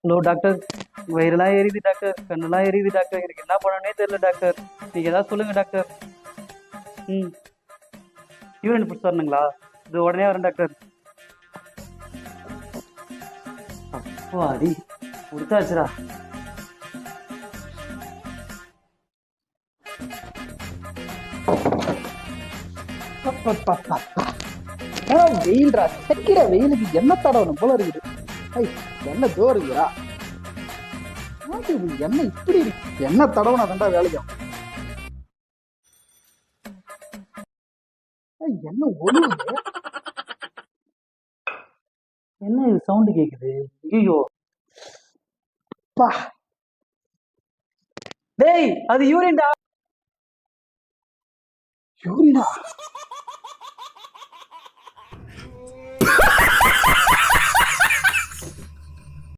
Hello doctor. வயிறெல்லாம் எரியுது doctor, கண்ணெல்லாம் எரியுது டாக்டர், எனக்கு என்ன பண்ணனே தெரியல டாக்டர். நீங்க ஏதாவது சொல்லுங்க டாக்டர். ம். யூரின் பிடிச்சி வரணுங்களா? இது உடனே வரேன் டாக்டர். அடி முடிச்சாச்சுடா. வெயில்ரா, செக்கிற வெயிலுக்கு என்ன தடவணும் போல இருக்குது. என்ன தோறுகிறா என்ன இப்படி இருக்கு? என்ன தடவனா தாண்டா வேலைக்கும். என்ன ஒழுங்கு என்ன இது சவுண்டு கேக்குது? ஐயோ, பா. டேய் அது யூரின்டா. யூரினா?